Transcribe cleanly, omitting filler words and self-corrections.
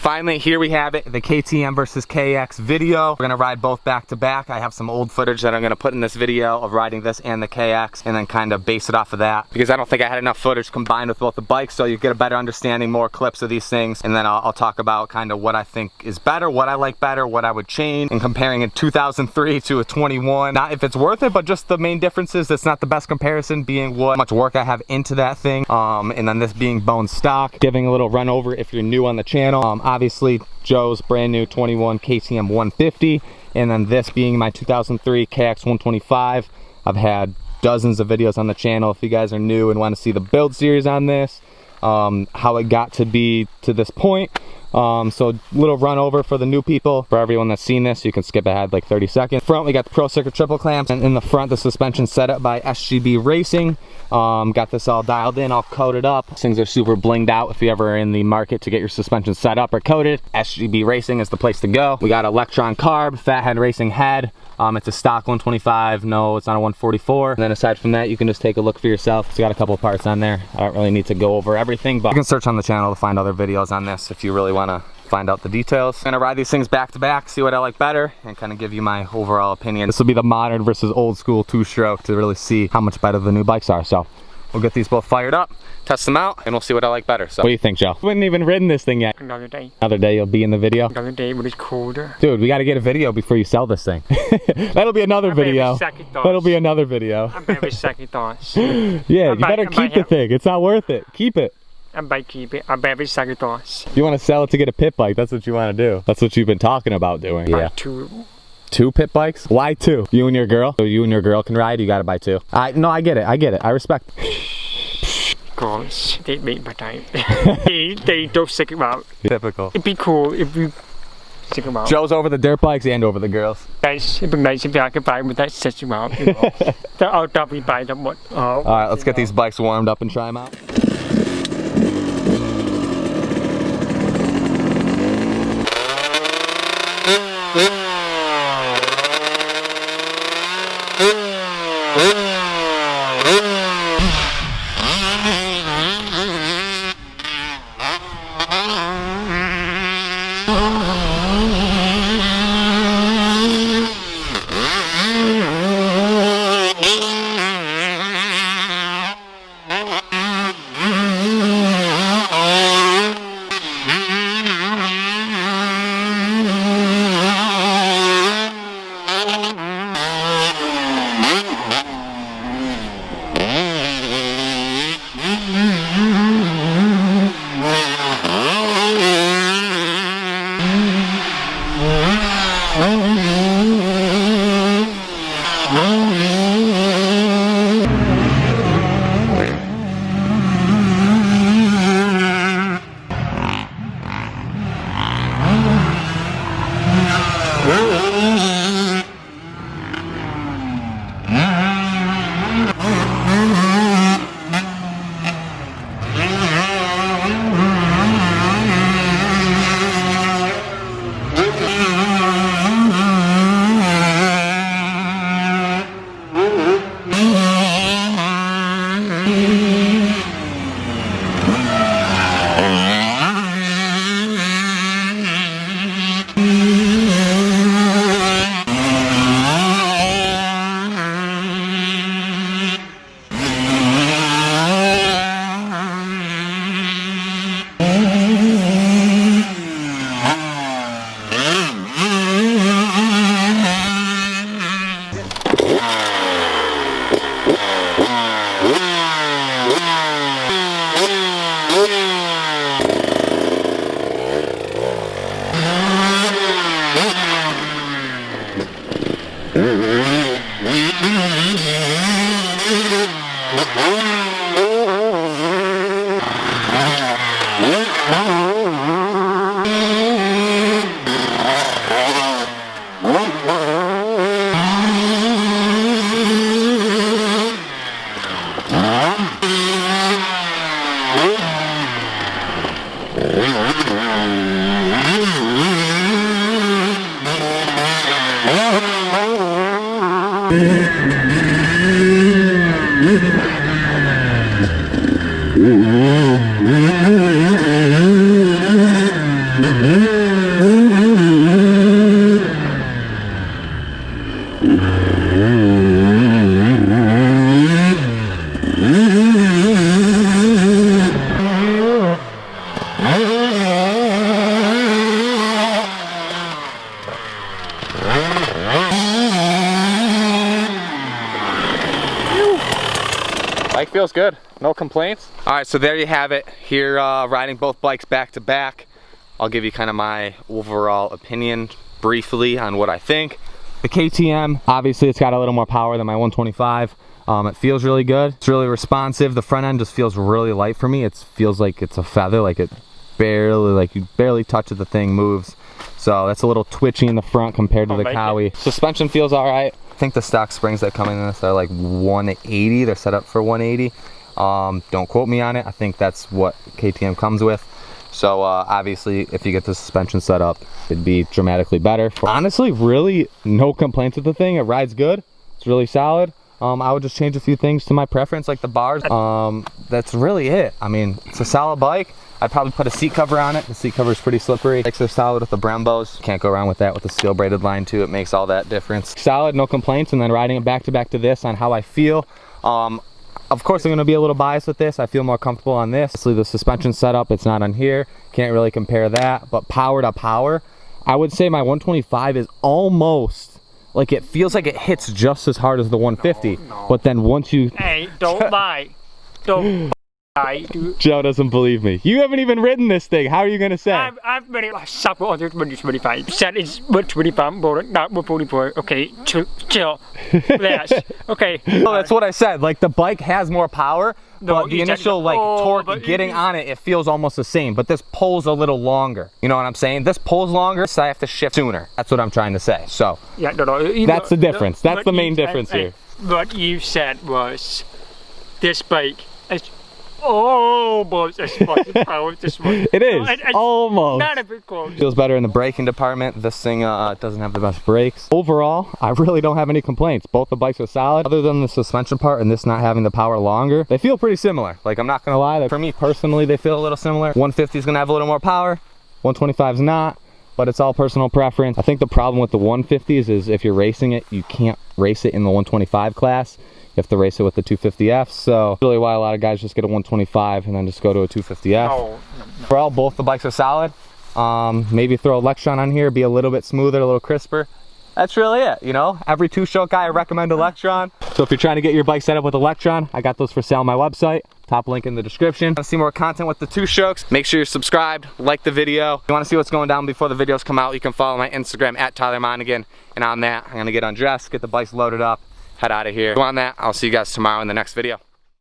Finally, here we have it, the KTM versus KX video. We're gonna ride both back to back. I have some old footage that I'm gonna put in this video of riding this and the KX, and then kind of base it off of that, because I don't think I had enough footage combined with both the bikes, so you get a better understanding, more clips of these things, and then I'll talk about kind of what I think is better, what I like better, what I would change, and comparing a 2003 to a 21. Not if it's worth it, but just the main differences. That's not the best comparison, being what much work I have into that thing, and then this being bone stock. Giving a little run over if you're new on the channel. Obviously Joe's brand new 21 KTM 150, and then this being my 2003 KX125. I've had dozens of videos on the channel. If you guys are new and want to see the build series on this, how it got to be to this point. So little run over for the new people. For everyone that's seen this, you can skip ahead like 30 seconds. Front, we got the Pro Circuit triple clamps, and in the front, the suspension set up by SGB Racing. Got this all dialed in, all coated up. These things are super blinged out. If you're ever in the market to get your suspension set up or coated, SGB Racing is the place to go. We got Electron Carb, Fathead Racing head. It's a stock 125, no, it's not a 144. And then aside from that, you can just take a look for yourself. It's got a couple parts on there. I don't really need to go over everything, but you can search on the channel to find other videos on this if you really want to find out the details. I'm gonna ride these things back to back, see what I like better, and kind of give you my overall opinion. This will be the modern versus old school two-stroke to really see how much better the new bikes are. So we'll get these both fired up, test them out, and we'll see what I like better. So what do you think, Joe? We haven't even ridden this thing yet. Another day. Another day you'll be in the video? Another day when it's colder. Dude, we got to get a video before you sell this thing. That'll be another video. That'll be another video. I'm having second thoughts. Yeah, you better keep the thing. It's not worth it. Keep it. I might keep it. I'm having second thoughts. You want to sell it to get a pit bike. That's what you want to do. That's what you've been talking about doing. Yeah. Two pit bikes? Why two? You and your girl? So you and your girl can ride, you got to buy two. No, I get it. I get it. I respect it. Girls, they make my time. they don't stick them out. Typical. It'd be cool if we stick them out. Joe's over the dirt bikes and over the girls. Nice. It'd be nice if I could buy them with that stitch them out. You know. I'll definitely buy them. All right, let's get these bikes warmed up and try them out. Bike feels good, no complaints. All right, so there you have it. Here, riding both bikes back to back. I'll give you kind of my overall opinion briefly on what I think. The KTM, obviously it's got a little more power than my 125. It feels really good. It's really responsive. The front end just feels really light for me. It feels like it's a feather, like it barely, like you barely touch it, the thing moves. So that's a little twitchy in the front compared to the Cowie. Suspension feels all right. I think the stock springs that come in this are like 180. They're set up for 180. Don't quote me on it. I think that's what KTM comes with. So obviously if you get the suspension set up, it'd be dramatically better. Honestly, really no complaints with the thing. It rides good. It's really solid. I would just change a few things to my preference, like the bars. That's really it. I mean, it's a solid bike. I'd probably put a seat cover on it. The seat cover is pretty slippery. Bikes are solid with the Brembos. Can't go wrong with that with the steel braided line too. It makes all that difference. Solid, no complaints. And then riding it back to this on how I feel. Of course, I'm gonna be a little biased with this. I feel more comfortable on this. Obviously, the suspension setup, it's not on here. Can't really compare that. But power to power, I would say my 125 is almost, like it feels like it hits just as hard as the 150. No. But then once you... Hey, don't lie. Don't Joe doesn't believe me. You haven't even ridden this thing. How are you gonna say? I've been it sub on 125. Said it's 125, but not 144. Okay, chill. Yes. Okay. Oh, that's what I said. Like the bike has more power, but the initial like torque getting on it, it feels almost the same. But this pulls a little longer. You know what I'm saying? This pulls longer, so I have to shift sooner. That's what I'm trying to say. So yeah, that's the difference. That's the main difference here. What you said was this bike is almost as much power as this one. It is, almost. Not a bit close. Feels better in the braking department. This thing doesn't have the best brakes. Overall, I really don't have any complaints. Both the bikes are solid. Other than the suspension part and this not having the power longer, they feel pretty similar. Like, I'm not gonna lie, for me personally, they feel a little similar. 150 is gonna have a little more power, 125 is not, but it's all personal preference. I think the problem with the 150s is if you're racing it, you can't race it in the 125 class. You have to race it with the 250F, so really why a lot of guys just get a 125 and then just go to a 250F. No. Overall, both the bikes are solid. Maybe throw a Electron on here, be a little bit smoother, a little crisper. That's really it, you know? Every two-stroke guy, I recommend Electron. So if you're trying to get your bike set up with Electron, I got those for sale on my website. Top link in the description. Want to see more content with the two-strokes? Make sure you're subscribed, like the video. If you want to see what's going down before the videos come out, you can follow my Instagram at Tyler Monagan. And on that, I'm gonna get undressed, get the bikes loaded up, head out of here. On that, I'll see you guys tomorrow in the next video.